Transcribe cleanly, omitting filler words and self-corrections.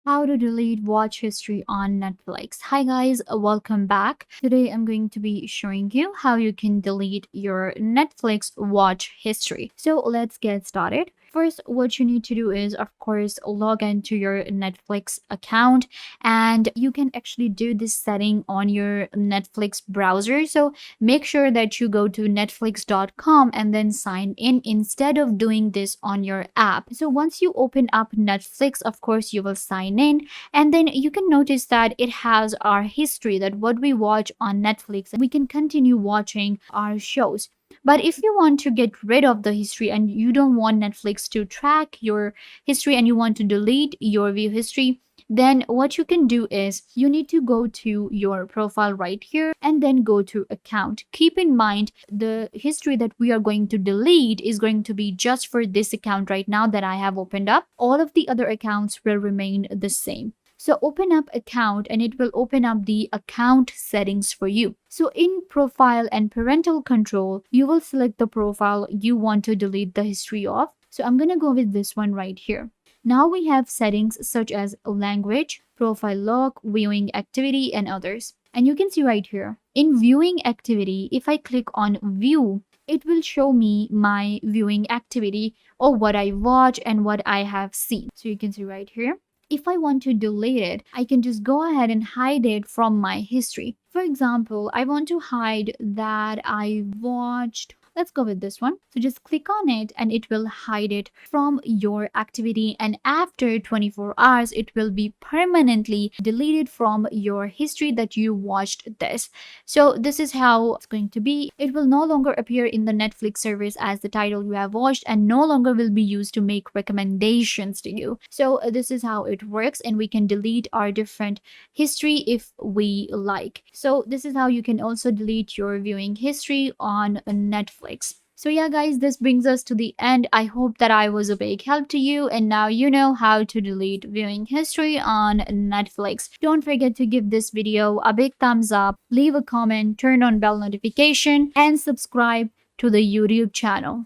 How to delete watch history on Netflix. Hi guys, welcome back. Today I'm going to be showing you how you can delete your Netflix watch history. So let's get started. First, what you need to do is, of course, log into your Netflix account, and you can actually do this setting on your Netflix browser. So make sure that you go to netflix.com and then sign in instead of doing this on your app. So once you open up Netflix, of course, you will sign in, and then you can notice that it has our history, that what we watch on Netflix, we can continue watching our shows. But if you want to get rid of the history and you don't want Netflix to track your history and you want to delete your view history, then what you can do is you need to go to your profile right here and then go to account. Keep in mind the history that we are going to delete is going to be just for this account right now that I have opened up. All of the other accounts will remain the same. So open up account and it will open up the account settings for you. So in profile and parental control, you will select the profile you want to delete the history of. So I'm going to go with this one right here. Now we have settings such as language, profile lock, viewing activity, and others. And you can see right here in viewing activity, if I click on view, it will show me my viewing activity or what I watch and what I have seen. So you can see right here. If I want to delete it, I can just go ahead and hide it from my history. For example, I want to hide that I watched. Let's go with this one. So just click on it and it will hide it from your activity. And after 24 hours, it will be permanently deleted from your history that you watched this. So this is how it's going to be. It will no longer appear in the Netflix service as the title you have watched and no longer will be used to make recommendations to you. So this is how it works, and we can delete our different history if we like. So this is how you can also delete your viewing history on Netflix. So yeah guys, this brings us to the end. I hope that I was a big help to you, and now you know how to delete viewing history on Netflix. Don't forget to give this video a big thumbs up, leave a comment, turn on bell notification, and subscribe to the YouTube channel.